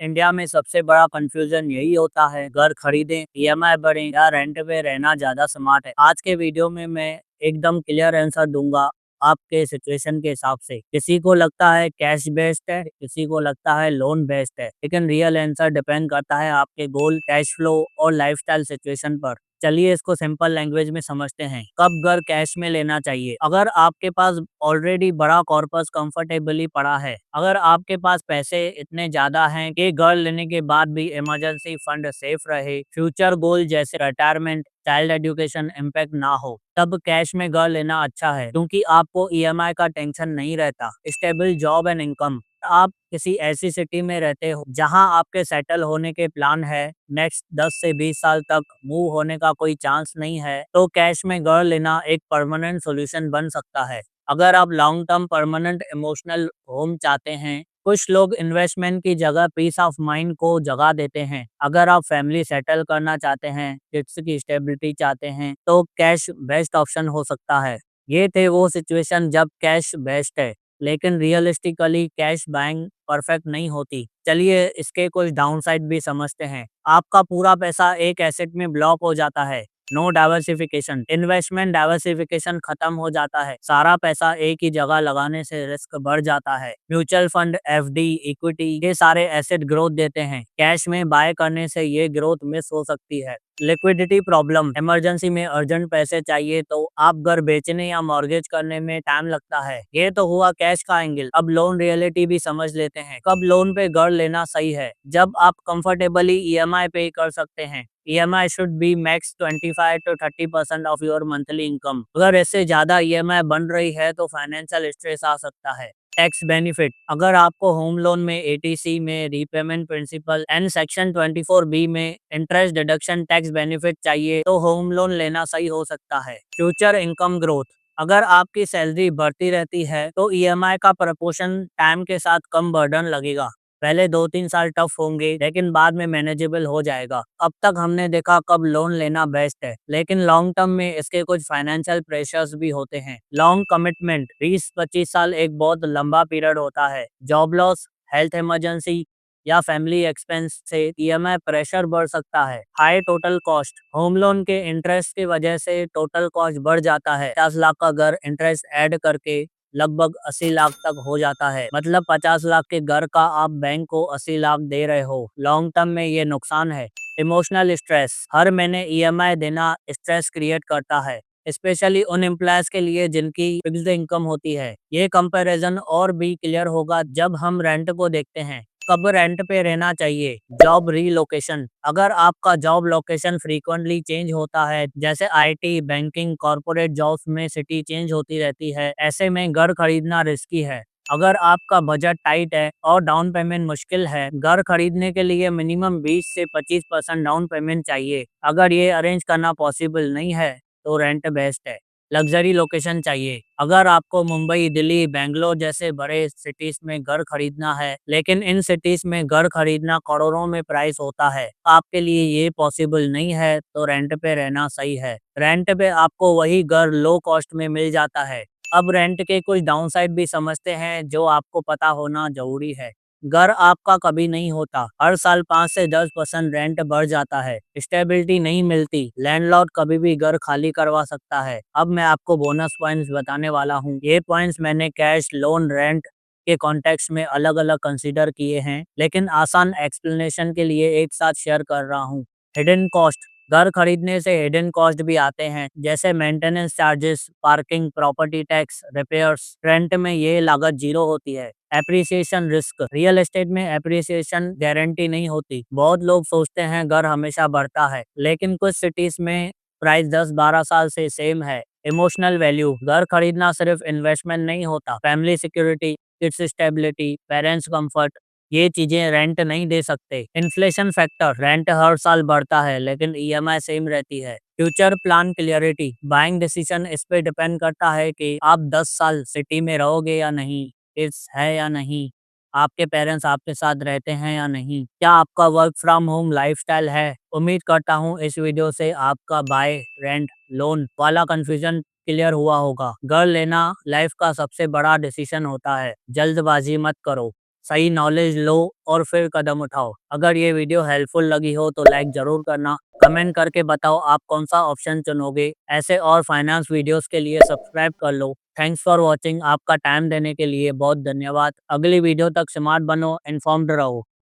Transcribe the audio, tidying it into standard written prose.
India में सबसे बड़ा कंफ्यूजन यही होता है, घर खरीदें, ईएमआई भरें या रेंट पे रहना ज़्यादा स्मार्ट है। आज के वीडियो में मैं एकदम क्लियर आंसर दूंगा आपके सिचुएशन के हिसाब से। किसी को लगता है कैश बेस्ड है, किसी को लगता है लोन बेस्ड है, लेकिन रियल आंसर डिपेंड करता है आपके गोल, कैश फ्लो और लाइफस्टाइल सिचुएशन पर। चलिए इसको सिंपल लैंग्वेज में समझते हैं। कब घर कैश में लेना चाहिए? अगर आपके पास ऑलरेडी बड़ा कॉर्पस कंफर्टेबली पड़ा है, अगर आपके पास पैसे इतने ज्यादा हैं कि घर लेने के बाद भी इमरजेंसी फंड सेफ रहे, फ्यूचर गोल जैसे रिटायरमेंट, चाइल्ड एजुकेशन इम्पैक्ट ना हो, तब कैश में घर लेना अच्छा है, क्योंकि आपको ईएमआई का टेंशन नहीं रहता। स्टेबल जॉब एंड इनकम, आप किसी ऐसी सिटी में रहते हो जहां आपके सेटल होने के प्लान है, नेक्स्ट 10 से 20 साल तक मूव होने का कोई चांस नहीं है, तो कैश में घर लेना एक परमानेंट सॉल्यूशन बन सकता है। अगर आप long term permanent emotional home चाहते हैं, कुछ लोग इन्वेस्टमेंट की जगह पीस ऑफ माइंड को जगह देते हैं। अगर आप फैमिली सेटल करना चाहते हैं, किड्स की स्टेबिलिटी चाहते हैं, तो कैश बेस्ट ऑप्शन हो सकता है। ये थे वो सिचुएशन जब कैश बेस्ट है, लेकिन रियलिस्टिकली कैश बाइंग परफेक्ट नहीं होती। चलिए इसके कुछ डाउनसाइड भी समझते हैं। आपका पूरा पैसा एक एसेट में ब्लॉक हो जाता है, नो डाइवर्सिफिकेशन, इन्वेस्टमेंट डाइवर्सिफिकेशन खत्म हो जाता है, सारा पैसा एक ही जगह लगाने से रिस्क बढ़ जाता है। म्यूचुअल फंड, एफडी, इक्विटी, ये सारे एसेट ग्रोथ देते हैं, कैश में बाय करने से ये ग्रोथ मिस हो सकती है। लिक्विडिटी प्रॉब्लम, इमरजेंसी में अर्जेंट पैसे चाहिए तो आप घर बेचने या मॉर्गेज करने में टाइम लगता है। ये तो हुआ कैश का एंगल। अब लोन रियलिटी भी समझ लेते हैं। कब लोन पे घर लेना सही है? जब आप कंफर्टेबली ईएमआई पे कर सकते हैं। EMI should be max 25 to 30% of your monthly income. अगर इससे ज्यादा ईएमआई बन रही है तो फाइनेंशियल स्ट्रेस आ सकता है। टैक्स बेनिफिट, अगर आपको होम लोन में एटीसी में repayment principal and section 24B में इंटरेस्ट डिडक्शन टैक्स बेनिफिट चाहिए तो होम लोन लेना सही हो सकता है। फ्यूचर इनकम ग्रोथ, अगर आपकी सैलरी बढ़ती रहती है तो ईएमआई का प्रपोर्शन टाइम के साथ कम बर्डन लगेगा। पहले 2-3 साल टफ होंगे, लेकिन बाद में मैनेजेबल हो जाएगा। अब तक हमने देखा कब लोन लेना बेस्ट है, लेकिन लॉन्ग टर्म में इसके कुछ फाइनेंशियल प्रेशर्स भी होते हैं। लॉन्ग कमिटमेंट, 20-25 साल एक बहुत लंबा पीरियड होता है। जॉब लॉस, हेल्थ इमरजेंसी या फैमिली एक्सपेंस से ईएमआई प्रेशर बढ़ सकता है। High total cost, home loan के इंटरेस्ट की वजह से टोटल कॉस्ट बढ़ जाता है। 50 लाख का घर इंटरेस्ट ऐड करके लगभग 80 लाख तक हो जाता है। मतलब 50 लाख के घर का आप बैंक को 80 लाख दे रहे हो। लॉन्ग टर्म में ये नुकसान है। इमोशनल स्ट्रेस, हर महीने ईएमआई देना स्ट्रेस क्रिएट करता है, स्पेशली उन एम्प्लॉयज के लिए जिनकी फिक्स्ड इनकम होती है। ये कंपैरिजन और भी क्लियर होगा जब हम रेंट को देखते हैं। कब रेंट पे रहना चाहिए? जॉब रीलोकेशन, अगर आपका जॉब लोकेशन फ्रीक्वेंटली चेंज होता है, जैसे आईटी, बैंकिंग, कॉर्पोरेट जॉब्स में सिटी चेंज होती रहती है, ऐसे में घर खरीदना रिस्की है। अगर आपका बजट टाइट है और डाउन पेमेंट मुश्किल है, घर खरीदने के लिए मिनिमम 20 से 25% डाउन पेमेंट चाहिए। अगर ये अरेंज करना पॉसिबल नहीं है तो रेंट बेस्ट है। लग्जरी लोकेशन चाहिए, अगर आपको मुंबई, दिल्ली, बेंगलोर जैसे बड़े सिटीज में घर खरीदना है, लेकिन इन सिटीज में घर खरीदना करोड़ों में प्राइस होता है, आपके लिए ये पॉसिबल नहीं है, तो रेंट पे रहना सही है। रेंट पे आपको वही घर लो कॉस्ट में मिल जाता है। अब रेंट के कुछ डाउनसाइड भी समझते हैं जो आपको पता होना जरूरी है। घर आपका कभी नहीं होता, हर साल 5 से 10% रेंट बढ़ जाता है, स्टेबिलिटी नहीं मिलती, लैंडलॉर्ड कभी भी घर खाली करवा सकता है। अब मैं आपको बोनस पॉइंट्स बताने वाला हूँ। ये पॉइंट्स मैंने कैश, लोन, रेंट के कॉन्टेक्स्ट में अलग अलग कंसीडर किए हैं, लेकिन आसान एक्सप्लेनेशन के लिए एक साथ शेयर कर रहा हूँ। हिडन कॉस्ट, घर खरीदने से हिडन कॉस्ट भी आते हैं, जैसे maintenance charges, parking, property tax, repairs. Rent में ये लागत जीरो होती है। एप्रिसिएशन रिस्क, रियल एस्टेट में एप्रिसिएशन गारंटी नहीं होती। बहुत लोग सोचते हैं घर हमेशा बढ़ता है, लेकिन कुछ सिटीज में प्राइस 10-12 साल से सेम है। इमोशनल वैल्यू, घर खरीदना सिर्फ इन्वेस्टमेंट नहीं होता, family security, kids stability, parents comfort, ये चीजें रेंट नहीं दे सकते। इन्फ्लेशन फैक्टर, रेंट हर साल बढ़ता है लेकिन ईएमआई सेम रहती है। Future plan clarity, buying decision इस पे डिपेंड करता है कि आप 10 साल सिटी में रहोगे या नहीं, किड्स है या नहीं, आपके पेरेंट्स आपके साथ रहते हैं या नहीं, क्या आपका वर्क फ्रॉम होम लाइफस्टाइल है। उम्मीद करता हूँ इस वीडियो से आपका बाय, रेंट, लोन वाला कंफ्यूजन क्लियर हुआ होगा। घर लेना लाइफ का सबसे बड़ा डिसीजन होता है, जल्दबाजी मत करो। सही नॉलेज लो और फिर कदम उठाओ। अगर ये वीडियो हेल्पफुल लगी हो तो लाइक ज़रूर करना। कमेंट करके बताओ आप कौन सा ऑप्शन चुनोगे। ऐसे और फाइनेंस वीडियोस के लिए सब्सक्राइब कर लो। Thanks for watching. आपका टाइम देने के लिए बहुत धन्यवाद। अगली वीडियो तक स्मार्ट बनो, इन्फॉर्म्ड रहो।